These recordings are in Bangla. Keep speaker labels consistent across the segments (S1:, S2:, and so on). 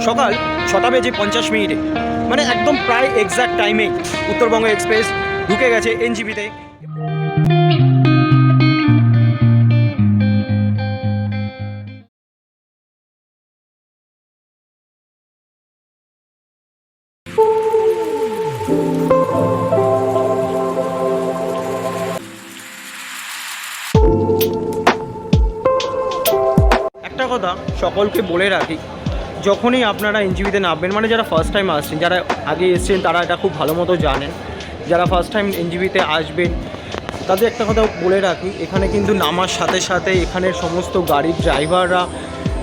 S1: সকাল 6:50 মানে একদম প্রায় এক্স্যাক্ট টাইমে উত্তরবঙ্গ এক্সপ্রেস ঢুকে গেছে এনজিপিতে। একটা কথা সকলকে বলে রাখি, যখনই আপনারা এনজিপিতে নামবেন, মানে যারা ফার্স্ট টাইম আসছেন, যারা আগে এসছেন তারা এটা খুব ভালো মতো জানেন, যারা ফার্স্ট টাইম এনজিপিতে আসবেন তাদের একটা কথা বলে রাখি, এখানে কিন্তু নামার সাথে সাথে এখানের সমস্ত গাড়ির ড্রাইভাররা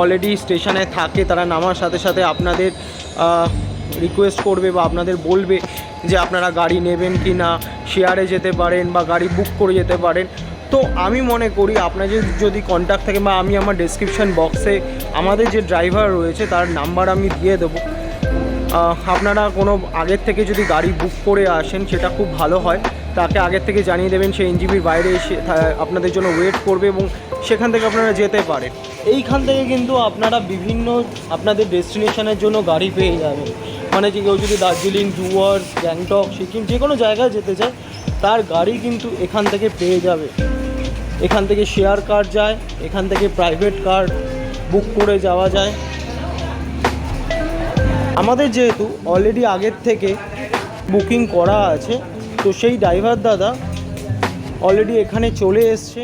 S1: অলরেডি স্টেশনে থাকে। তারা নামার সাথে সাথে আপনাদের রিকোয়েস্ট করবে বা আপনাদের বলবে যে আপনারা গাড়ি নেবেন কি না, শেয়ারে যেতে পারেন বা গাড়ি বুক করে যেতে পারেন। তো আমি মনে করি আপনাদের যদি কন্ট্যাক্ট থাকে, বা আমি আমার ডেসক্রিপশান বক্সে আমাদের যে ড্রাইভার রয়েছে তার নাম্বার আমি দিয়ে দেবো। আপনারা কোনো আগের থেকে যদি গাড়ি বুক করে আসেন সেটা খুব ভালো হয়। তাকে আগের থেকে জানিয়ে দেবেন, সে এনজিপির বাইরে এসে আপনাদের জন্য ওয়েট করবে এবং সেখান থেকে আপনারা যেতে পারেন। এইখান থেকে কিন্তু আপনারা বিভিন্ন আপনাদের ডেস্টিনেশনের জন্য গাড়ি পেয়ে যাবেন। মানে যে কেউ যদি দার্জিলিং, ডুয়ার্স, গ্যাংটক, সিকিম যে কোনো জায়গায় যেতে চায় তার গাড়ি কিন্তু এখান থেকে পেয়ে যাবে। এখান থেকে শেয়ার কার যায়, এখান থেকে প্রাইভেট কার বুক করে যাওয়া যায়। আমাদের যেহেতু অলরেডি আগের থেকে বুকিং করা আছে, তো সেই ড্রাইভার দাদা অলরেডি এখানে চলে এসছে।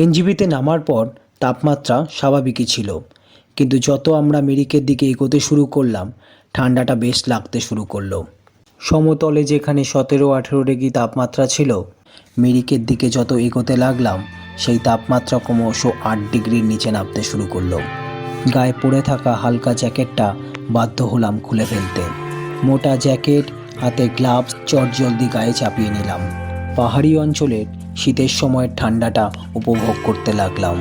S2: এনজিপিতে নামার পর তাপমাত্রা স্বাভাবিকই ছিল, কিন্তু যত আমরা মিরিকের দিকে এগোতে শুরু করলাম ঠান্ডাটা বেশ লাগতে শুরু করলো। সমতলে যেখানে 17-18 ডিগ্রি তাপমাত্রা ছিল, মিরিকের দিকে যত এগোতে লাগলাম সেই তাপমাত্রা ক্রমশ 8 ডিগ্রির নিচে নামতে শুরু করলো। গায়ে পরে থাকা হালকা জ্যাকেটটা বাধ্য হলাম খুলে ফেলতে। মোটা জ্যাকেট, হাতে গ্লাভস চটজলদি গায়ে চাপিয়ে নিলাম। পাহাড়ি অঞ্চলের শীতের সময়ের ঠান্ডাটা উপভোগ করতে লাগলাম।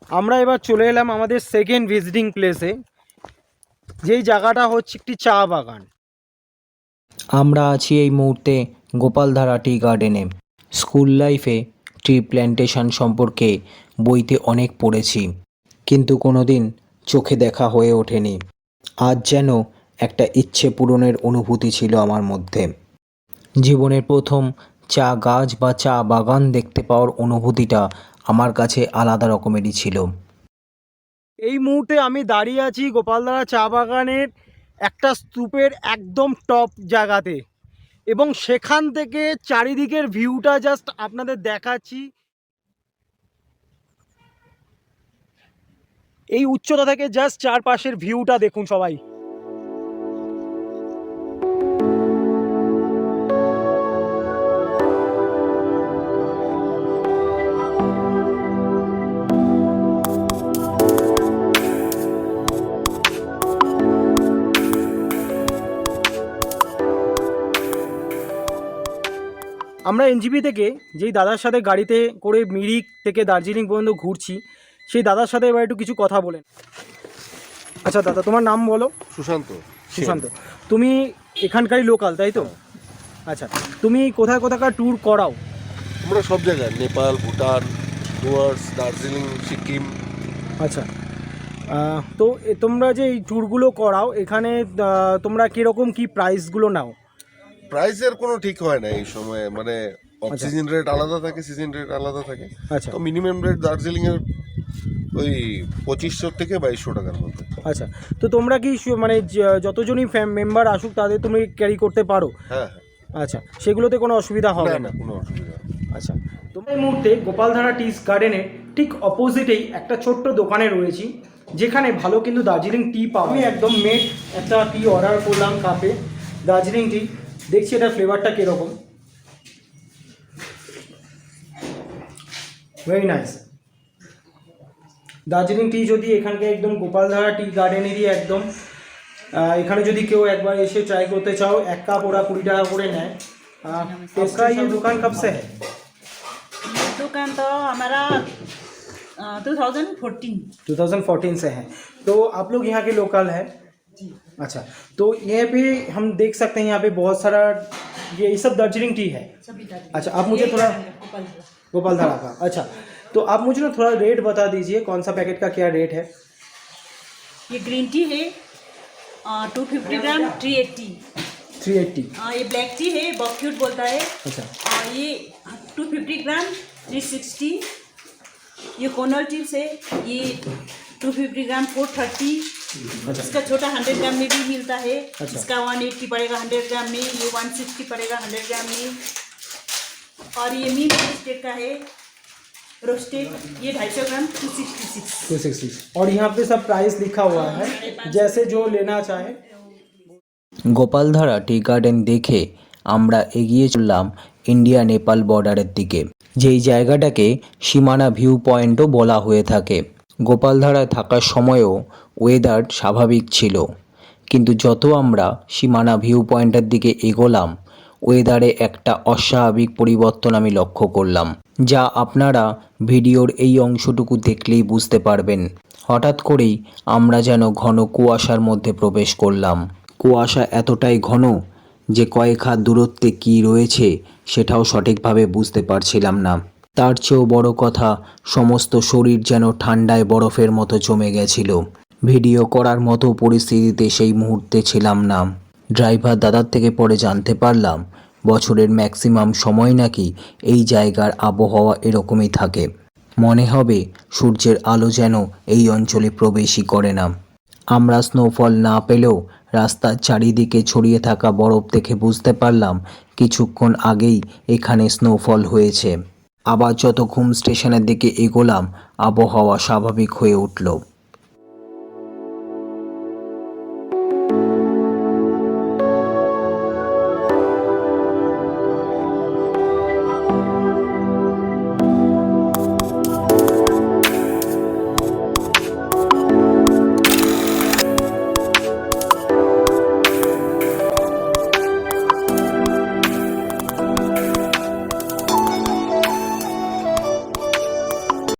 S1: আমরা এবার চলে এলাম আমাদের সেকেন্ড ভিজিটিং প্লেসে, যেই জায়গাটা হচ্ছে একটি চা বাগান।
S2: আমরা আছি এই মুহূর্তে গোপালধারা টি গার্ডেনে। স্কুল লাইফে ট্রি প্ল্যান্টেশন সম্পর্কে বইতে অনেক পড়েছি, কিন্তু কোনো দিন চোখে দেখা হয়ে ওঠেনি। আজ যেন একটা ইচ্ছে পূরণের অনুভূতি ছিল আমার মধ্যে। জীবনের প্রথম চা গাছ বা চা বাগান দেখতে পাওয়ার অনুভূতিটা আমার কাছে আলাদা রকমেরই ছিল।
S1: এই মুহূর্তে আমি দাঁড়িয়ে আছি গোপালধারা চা বাগানের একটা স্তূপের একদম টপ জায়গাতে, এবং সেখান থেকে চারিদিকের ভিউটা জাস্ট আপনাদের দেখাচ্ছি। এই উচ্চতা থেকে জাস্ট চারপাশের ভিউটা দেখুন সবাই। আমরা এনজিপি থেকে যেই দাদার সাথে গাড়িতে করে মিরিক থেকে দার্জিলিং পর্যন্ত ঘুরছি, সেই দাদার সাথে এবার একটু কিছু কথা বলেন। আচ্ছা দাদা, তোমার নাম বলো।
S3: সুশান্ত।
S1: সুশান্ত, তুমি এখানকারই লোকাল তাই তো? আচ্ছা, তুমি কোথায় কোথাকার ট্যুর করাও?
S3: আমরা সব জায়গায়, নেপাল, ভুটান, ডুয়ার্স, দার্জিলিং, সিকিম।
S1: আচ্ছা, তো তোমরা যে এই ট্যুরগুলো করাও এখানে, তোমরা কীরকম কি প্রাইসগুলো নাও?
S3: প্রাইসের কোনো ঠিক হয় না এই সময়, মানে অফ সিজন রেট আলাদা থাকে, সিজন রেট আলাদা থাকে।
S1: আচ্ছা
S3: তো মিনিমাম রেট দার্জিলিংয়ের ওই 2500 থেকে 2200 টাকার মধ্যে।
S1: আচ্ছা, তো তোমরা কি মানে যতজনই মেম্বার আসুক তাদের তুমি ক্যারি করতে পারো?
S3: হ্যাঁ।
S1: আচ্ছা, সেগুলোতে কোনো অসুবিধা হবে না?
S3: কোনো অসুবিধা নেই।
S1: আচ্ছা, তোমরা এই মুহূর্তে গোপালধারা টি গার্ডেনের ঠিক অপোজিটেই একটা ছোট্ট দোকানে রয়েছি, যেখানে ভালো কিন্তু দার্জিলিং টি পাওয়া। আমি একদম মেড একটা টি অর্ডার করলাম কাপে, দার্জিলিং টি। দেখছি এটা ফ্লেভারটা কীরকম। Very nice. দার্জিলিং টি যদি এখানকে একদম গোপালধারা টি গার্ডেনেরই একদম, এখানে যদি কেউ একবার এসে ট্রাই করতে চাও, এক কাপ ওরা 20 টাকা করে নেয়। आपका ये दुकान कब से है?
S4: दुकान तो हमारा
S1: 2014 से है। तो आप लोग यहाँ के लोकल है? अच्छा, तो यहाँ पे हम देख सकते हैं यहाँ पे बहुत सारा ये सब दार्जिलिंग टी है। अच्छा, आप मुझे थोड़ा गोपालधारा का। अच्छा, तो आप मुझे ना थोड़ा रेट बता दीजिए, कौन सा पैकेट का क्या रेट है?
S4: ये ग्रीन टी है 250 ग्राम 380।
S1: 380।
S4: ये ब्लैक टी है बॉक्यूट बोलता है।
S1: अच्छा,
S4: ये 250 ग्राम 360। ये कोनल टिप्स है, ये 250 ग्राम 430।
S1: अच्छा,
S4: इसका छोटा 100 ग्राम में भी मिलता है।
S1: अच्छा।
S4: इसका 180 पड़ेगा 100 ग्राम में, ये 160 पड़ेगा 100 ग्राम में। और ये मीन रोस्टेड का है, रोस्टेड, ये 250 ग्राम 266।
S1: 260। और यहाँ पे सब प्राइस लिखा हुआ है, जैसे जो लेना चाहे।
S2: গোপালধারা টি গার্ডেন দেখে আমরা এগিয়ে চললাম ইন্ডিয়া নেপাল বর্ডারের দিকে, যেই জায়গাটাকে সীমানা ভিউ পয়েন্টও বলা হয়ে থাকে। গোপালধারায় থাকার সময়ও ওয়েদার স্বাভাবিক ছিল, কিন্তু যত আমরা সীমানা ভিউ পয়েন্টের দিকে এগোলাম, ওয়েদারে একটা অস্বাভাবিক পরিবর্তন আমি লক্ষ্য করলাম, যা আপনারা ভিডিওর এই অংশটুকু দেখলেই বুঝতে পারবেন। হঠাৎ করেই আমরা যেন ঘন কুয়াশার মধ্যে প্রবেশ করলাম। কুয়াশা এতটাই ঘন যে কয়েক হাত দূরত্বে কী রয়েছে সেটাও সঠিকভাবে বুঝতে পারছিলাম না। তার চেয়েও বড় কথা, সমস্ত শরীর যেন ঠান্ডায় বরফের মতো জমে গেছিল। ভিডিও করার মতো পরিস্থিতিতে সেই মুহূর্তে ছিলাম না। ড্রাইভার দাদার থেকে পরে জানতে পারলাম বছরের ম্যাক্সিমাম সময় নাকি এই জায়গার আবহাওয়া এরকমই থাকে। মনে হবে সূর্যের আলো যেন এই অঞ্চলে প্রবেশই করে না। আমরা স্নোফল না পেলেও রাস্তার চারিদিকে ছড়িয়ে থাকা বরফ দেখে বুঝতে পারলাম কিছুক্ষণ আগেই এখানে স্নোফল হয়েছে। আবার যত ঘুম স্টেশনের দিকে এগোলাম, আবহাওয়া স্বাভাবিক হয়ে উঠল।